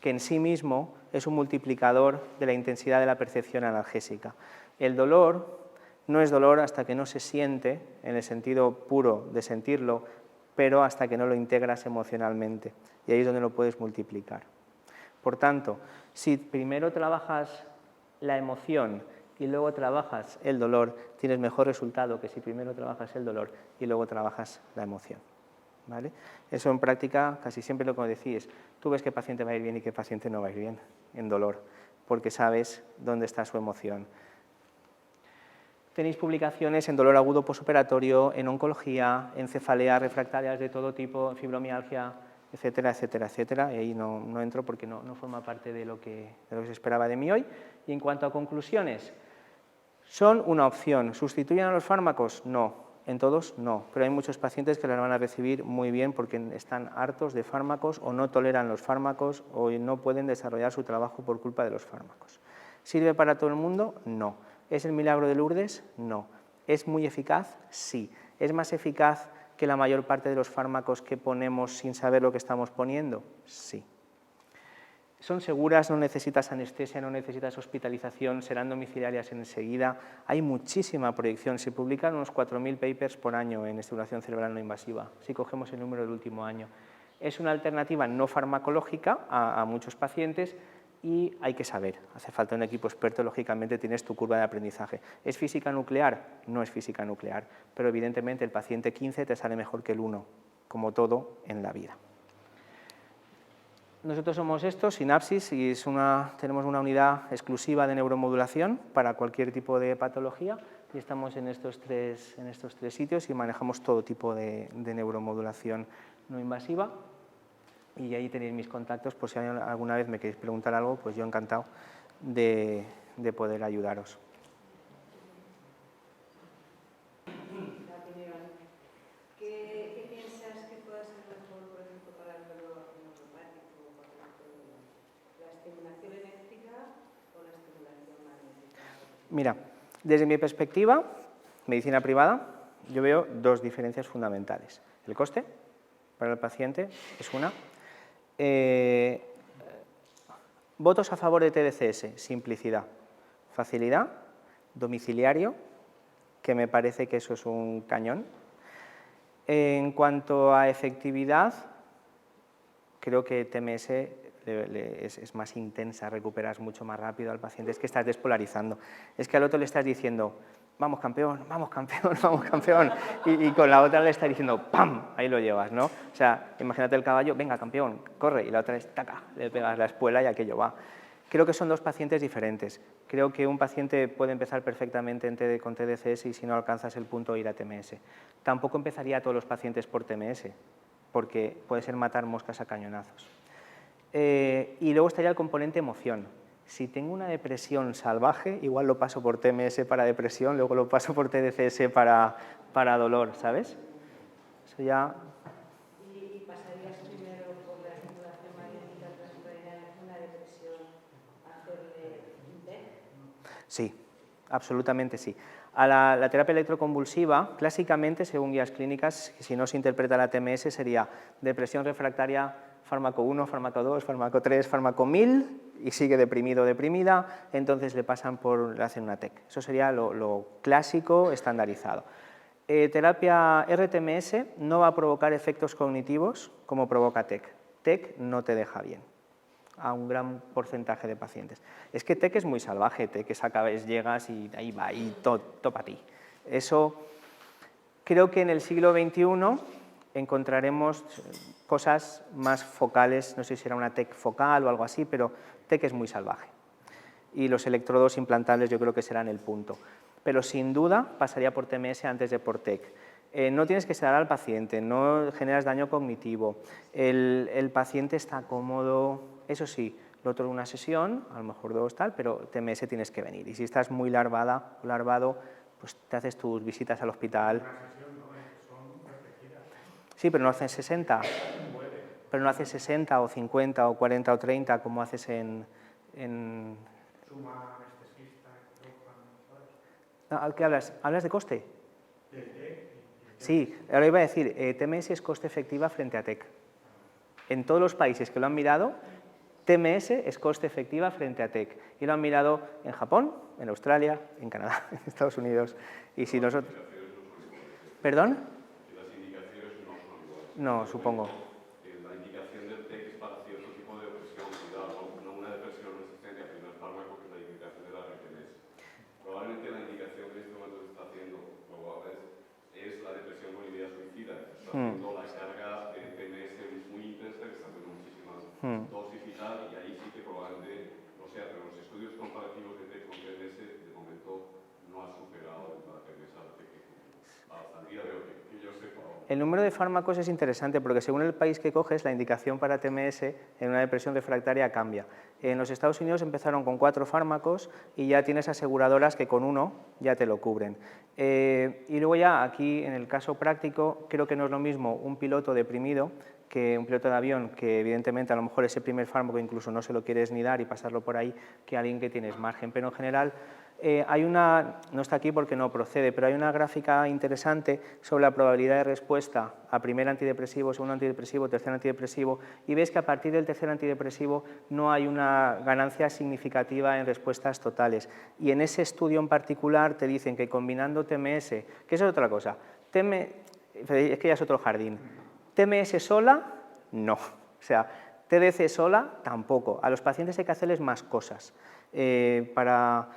que en sí mismo es un multiplicador de la intensidad de la percepción analgésica. El dolor no es dolor hasta que no se siente, en el sentido puro de sentirlo, pero hasta que no lo integras emocionalmente. Y ahí es donde lo puedes multiplicar. Por tanto, si primero trabajas la emoción y luego trabajas el dolor, tienes mejor resultado que si primero trabajas el dolor y luego trabajas la emoción. ¿Vale? Eso en práctica casi siempre lo que decís, tú ves qué paciente va a ir bien y qué paciente no va a ir bien en dolor, porque sabes dónde está su emoción. Tenéis publicaciones en dolor agudo posoperatorio, en oncología, en cefaleas refractarias de todo tipo, fibromialgia, etcétera, etcétera, etcétera. Y ahí no entro porque no forma parte de lo que se esperaba de mí hoy. Y en cuanto a conclusiones, ¿son una opción? ¿Sustituyen a los fármacos? No. En todos, no. Pero hay muchos pacientes que las van a recibir muy bien porque están hartos de fármacos o no toleran los fármacos o no pueden desarrollar su trabajo por culpa de los fármacos. ¿Sirve para todo el mundo? No. ¿Es el milagro de Lourdes? No. ¿Es muy eficaz? Sí. ¿Es más eficaz que la mayor parte de los fármacos que ponemos sin saber lo que estamos poniendo? Sí. Son seguras, no necesitas anestesia, no necesitas hospitalización, serán domiciliarias enseguida. Hay muchísima proyección, se publican unos 4.000 papers por año en estimulación cerebral no invasiva, si cogemos el número del último año. Es una alternativa no farmacológica a muchos pacientes y hay que saber, hace falta un equipo experto, lógicamente tienes tu curva de aprendizaje. ¿Es física nuclear? No es física nuclear, pero evidentemente el paciente 15 te sale mejor que el 1, como todo en la vida. Nosotros somos Synapsis, y tenemos una unidad exclusiva de neuromodulación para cualquier tipo de patología y estamos en estos tres sitios y manejamos todo tipo de neuromodulación no invasiva. Y ahí tenéis mis contactos, por si alguna vez me queréis preguntar algo, pues yo encantado de poder ayudaros. ¿Qué piensas que pueda ser mejor, por ejemplo, para el dolor neuropático, por ejemplo, la estimulación eléctrica o la estimulación magnética? Mira, desde mi perspectiva, medicina privada, yo veo dos diferencias fundamentales. El coste para el paciente es una. Votos a favor de TDCS, simplicidad, facilidad, domiciliario, que me parece que eso es un cañón. En cuanto a efectividad, creo que TMS es más intensa, recuperas mucho más rápido al paciente, es que estás despolarizando. Es que al otro le estás diciendo, vamos campeón, vamos campeón, vamos campeón, y con la otra le estás diciendo, ¡pam!, ahí lo llevas, ¿no? O sea, imagínate el caballo, venga campeón, corre, y la otra es, taca, le pegas la espuela y aquello va. Creo que son dos pacientes diferentes. Creo que un paciente puede empezar perfectamente con TDCS y si no alcanzas el punto ir a TMS. Tampoco empezaría a todos los pacientes por TMS, porque puede ser matar moscas a cañonazos. Y luego estaría el componente emoción. Si tengo una depresión salvaje, igual lo paso por TMS para depresión, luego lo paso por TDCS para dolor, ¿sabes? Eso ya... ¿Y pasarías primero por la estimulación magnética transcraniana en una depresión a hacerle un TEC? Sí, absolutamente sí. A la terapia electroconvulsiva, clásicamente, según guías clínicas, si no se interpreta la TMS, sería depresión refractaria, fármaco 1, fármaco 2, fármaco 3, fármaco 1000, y sigue deprimido o deprimida, entonces le hacen una TEC. Eso sería lo clásico, estandarizado. Terapia RTMS no va a provocar efectos cognitivos como provoca TEC. TEC no te deja bien a un gran porcentaje de pacientes. Es que TEC es muy salvaje, TEC es llegas y ahí va, y topa a ti. Eso, creo que en el siglo XXI encontraremos cosas más focales, no sé si era una TEC focal o algo así, pero TEC es muy salvaje. Y los electrodos implantables yo creo que serán el punto. Pero sin duda pasaría por TMS antes de por TEC. No tienes que sedar al paciente, no generas daño cognitivo, el paciente está cómodo, eso sí, lo otro una sesión, a lo mejor 2 tal, pero TMS tienes que venir. Y si estás muy larvado, pues te haces tus visitas al hospital. Una sesión no, son repetidas. Sí, pero no haces 60. Pero no haces 60 o 50 o 40 o 30 como haces en... Suma anestesista, quirófano, ¿sabes? ¿Qué hablas? ¿Hablas de coste? Del TEC. Sí, ahora iba a decir, TMS es coste efectiva frente a TEC. En todos los países que lo han mirado, TMS es coste efectiva frente a TEC. Y lo han mirado en Japón, en Australia, en Canadá, en Estados Unidos. Y si nosotros... ¿Perdón? Las indicaciones no son iguales. No, supongo. La indicación del TEC es para cierto tipo de opresión, cuidado, ¿no? haciendo la carga de TMS muy intensa, que está haciendo muchísimas dosis y tal, y ahí sí que probablemente, no sé, pero los estudios comparativos de TEC con TMS de momento no ha superado la TMS hasta el día de hoy, que yo sepa. El número de fármacos es interesante porque según el país que coges, la indicación para TMS en una depresión refractaria cambia. En los Estados Unidos empezaron con 4 fármacos y ya tienes aseguradoras que con 1 ya te lo cubren. Y luego ya aquí, en el caso práctico, creo que no es lo mismo un piloto deprimido que un piloto de avión, que evidentemente a lo mejor ese primer fármaco incluso no se lo quieres ni dar y pasarlo por ahí, que alguien que tienes margen. Pero en general hay una, no está aquí porque no procede, pero hay una gráfica interesante sobre la probabilidad de respuesta a primer antidepresivo, segundo antidepresivo, tercer antidepresivo, y ves que a partir del tercer antidepresivo no hay una ganancia significativa en respuestas totales. Y en ese estudio en particular te dicen que combinando TMS, que eso es otra cosa, es que ya es otro jardín, TMS sola, no, o sea, TDC sola, tampoco. A los pacientes hay que hacerles más cosas. Para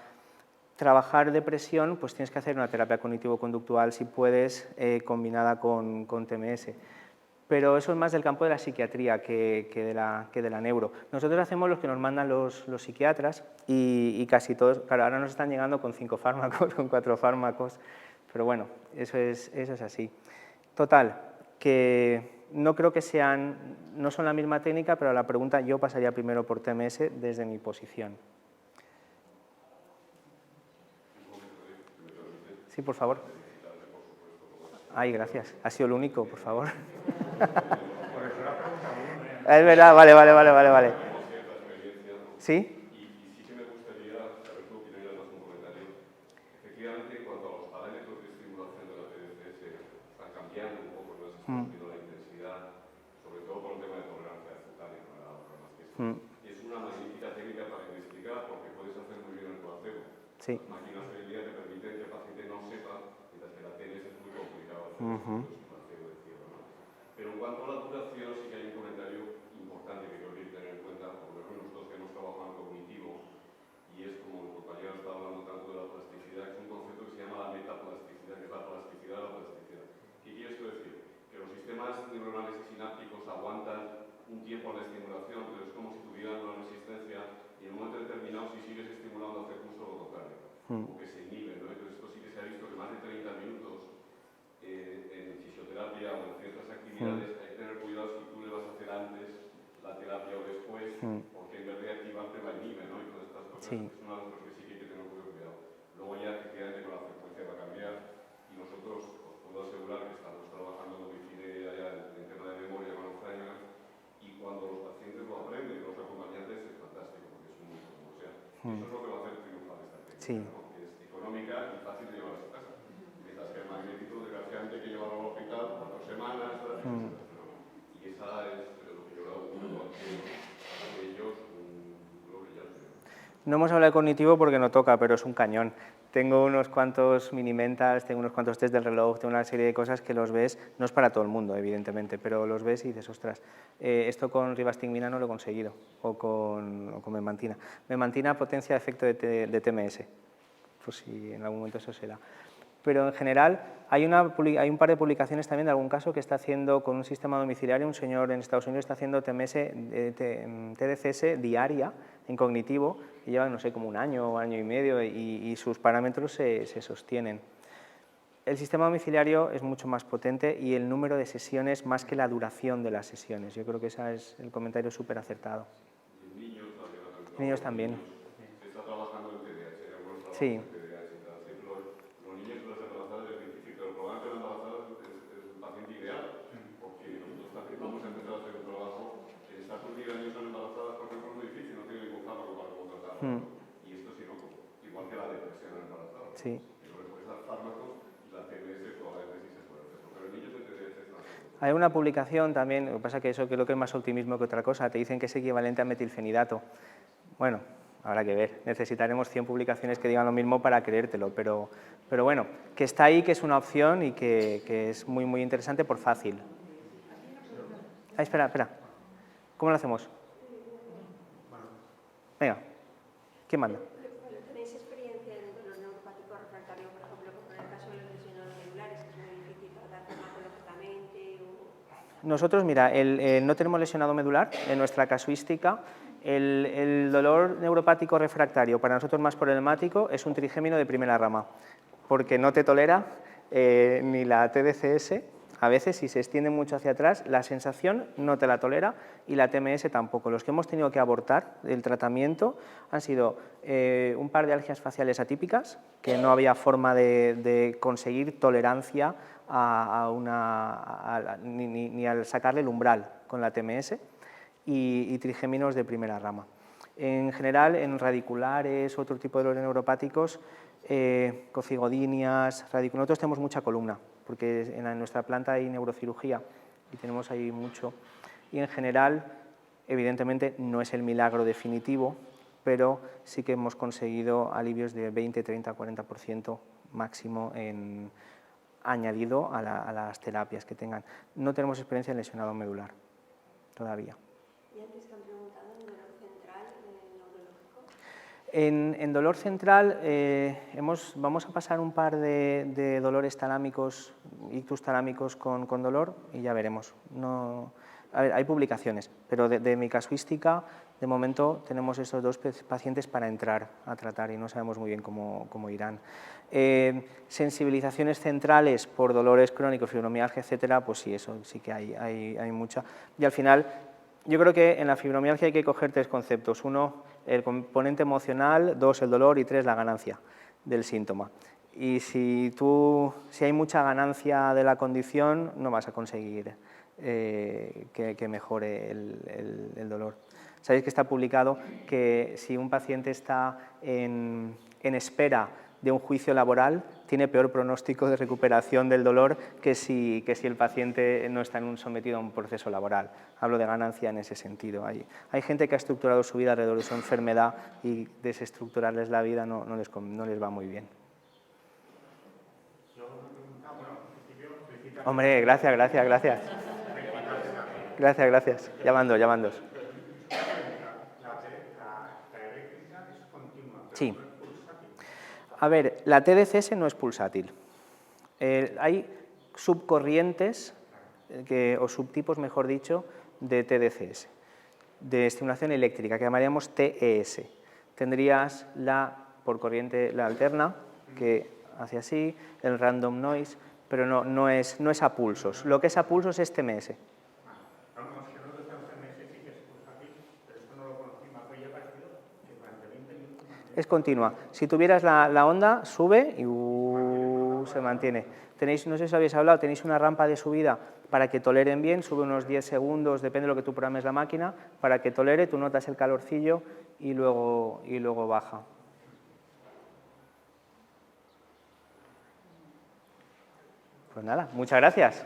trabajar depresión, pues tienes que hacer una terapia cognitivo-conductual, si puedes, combinada con TMS. Pero eso es más del campo de la psiquiatría que de la neuro. Nosotros hacemos lo que nos mandan los psiquiatras y casi todos, claro, ahora nos están llegando con 5 fármacos, con 4 fármacos, pero bueno, eso es así. Total, que no creo que no son la misma técnica, pero a la pregunta yo pasaría primero por TMS desde mi posición. Sí, por favor. Ay, gracias. Ha sido el único, por favor. Es verdad, vale. ¿Sí? Y sí que me gustaría saber tu opinión y además un comentario. Efectivamente, en cuanto a los parámetros de estimulación de la TDCS, están cambiando un poco, no se está subiendo la intensidad, sobre todo por un tema de tolerancia al azúcar y no nada más que eso. Es una magnífica técnica para investigar porque puedes hacer muy bien el placebo. Sí. Las máquinas hoy en día te permiten que el paciente no sepa, mientras que la TNS es muy complicado hacer placebo de cielo, ¿no? Pero en cuanto a la duración, sí que hay un comentario importante que creo que hay que tener en cuenta, por lo menos nosotros que hemos trabajado en cognitivo, y es como el compañero está hablando tanto de la plasticidad, que es un concepto que se llama la metaplasticidad, que es la plasticidad de la plasticidad. ¿Qué quiere esto decir? Que los sistemas neuronales y sinápticos aguantan un tiempo en la estimulación, pero es como si tuvieran una resistencia y en un momento determinado, si sigues estimulando, hace justo lo contrario, o que se inhiben, ¿no? Entonces esto sí que se ha visto que más de 30 minutos en fisioterapia o en ciertas actividades hay que tener cuidado si tú le vas a hacer antes la terapia o después, porque en vez de activarte la inhibe, ¿no? Y todas estas cosas es una de las cosas que sí que hay que tener cuidado. Luego ya efectivamente con la frecuencia va a cambiar y nosotros os puedo asegurar que estamos trabajando en Wifine allá en tema de memoria con Alzheimer y cuando los pacientes lo aprenden, los acompañantes, es fantástico porque es un mundo, o sea, eso es lo que va a hacer triunfar esta técnica, ¿no? Que es económica y fácil de llevar a su casa. Mientras que el magnético, desgraciadamente, hay que llevarlo al hospital por 2 semanas, y esa es lo que yo he dado de ellos, lo brillante. No hemos hablado de cognitivo porque no toca, pero es un cañón. Tengo unos cuantos mini-mentals, tengo unos cuantos test del reloj, tengo una serie de cosas que los ves, no es para todo el mundo, evidentemente, pero los ves y dices, ostras, esto con ribastigmina no lo he conseguido, o con memantina. Memantina potencia efecto de TMS, pues si en algún momento eso se da. Pero en general hay un par de publicaciones también de algún caso que está haciendo con un sistema domiciliario, un señor en Estados Unidos está haciendo TDCS diaria en cognitivo y llevan, no sé, como un año o año y medio y sus parámetros se sostienen. El sistema domiciliario es mucho más potente y el número de sesiones más que la duración de las sesiones. Yo creo que ese es el comentario súper acertado. Y en Niños también. Se está trabajando en TDAH, sí. Los niños y las embarazadas es difícil, pero probablemente la embarazada es el paciente ideal, porque nosotros también vamos a empezar a hacer un trabajo. Estar por 10 años en embarazadas, por ejemplo, es muy difícil, no tiene ningún fármaco para cómo tratarlo. Y esto sí, no, igual que la depresión en embarazada. Sí. Que no le puedes dar fármacos y la TMS probablemente sí se puede hacer. Pero en niños el TDAH es más. Hay una publicación también, lo que pasa es que eso creo que es más optimismo que otra cosa, te dicen que es equivalente a metilfenidato. Bueno, habrá que ver, necesitaremos 100 publicaciones que digan lo mismo para creértelo, pero bueno, que está ahí, que es una opción y que es muy, muy interesante por fácil. Ah, espera. ¿Cómo lo hacemos? Venga, ¿quién manda? ¿Tenéis experiencia en dolor neuropático refractario, por ejemplo, como en el caso de los lesionados medulares, que es muy difícil tratar farmacológicamente o Nosotros, mira, no tenemos lesionado medular en nuestra casuística. El dolor neuropático refractario, para nosotros más problemático, es un trigémino de primera rama, porque no te tolera ni la TDCS, a veces si se extiende mucho hacia atrás, la sensación no te la tolera y la TMS tampoco. Los que hemos tenido que abortar del tratamiento han sido un par de alergias faciales atípicas, que no había forma de conseguir tolerancia ni al sacarle el umbral con la TMS, y trigéminos de primera rama. En general, en radiculares, otro tipo de dolores neuropáticos, cocigodinias, nosotros tenemos mucha columna, porque en nuestra planta hay neurocirugía y tenemos ahí mucho. Y en general, evidentemente, no es el milagro definitivo, pero sí que hemos conseguido alivios de 20, 30, 40% máximo añadido a las terapias que tengan. No tenemos experiencia en lesionado medular todavía. ¿Y antes que han preguntado en dolor central neurológico? En dolor central vamos a pasar un par de dolores talámicos, ictus talámicos con dolor y ya veremos. A ver, hay publicaciones, pero de mi casuística, de momento tenemos estos 2 pacientes para entrar a tratar y no sabemos muy bien cómo irán. Sensibilizaciones centrales por dolores crónicos, fibromialgia, etcétera, pues sí, eso sí que hay mucha. Y al final, yo creo que en la fibromialgia hay que coger 3 conceptos. 1, el componente emocional, 2, el dolor y 3, la ganancia del síntoma. Y si hay mucha ganancia de la condición, no vas a conseguir que mejore el dolor. Sabéis que está publicado que si un paciente está en espera de un juicio laboral, tiene peor pronóstico de recuperación del dolor que si el paciente no está sometido a un proceso laboral. Hablo de ganancia en ese sentido. Hay gente que ha estructurado su vida alrededor de su enfermedad y desestructurarles la vida no les va muy bien. Hombre, gracias. Gracias. Llamándos. La eléctrica es continua, pero Sí. no es pulsátil. A ver, la TDCS no es pulsátil. Hay subcorrientes, o subtipos, mejor dicho, de TDCS, de estimulación eléctrica, que llamaríamos TES. Tendrías por corriente la alterna, que hace así, el random noise, pero no es a pulsos. Lo que es a pulsos es TMS. Vamos, que nosotros estamos en ese sí que es pulsátil, pero esto no lo conocí, me había parecido que durante 20 minutos... Es continua. Si tuvieras la onda, sube y se mantiene. No sé si habéis hablado, tenéis una rampa de subida para que toleren bien, sube unos 10 segundos, depende de lo que tú programes la máquina, para que tolere, tú notas el calorcillo y luego baja. Pues nada, muchas gracias.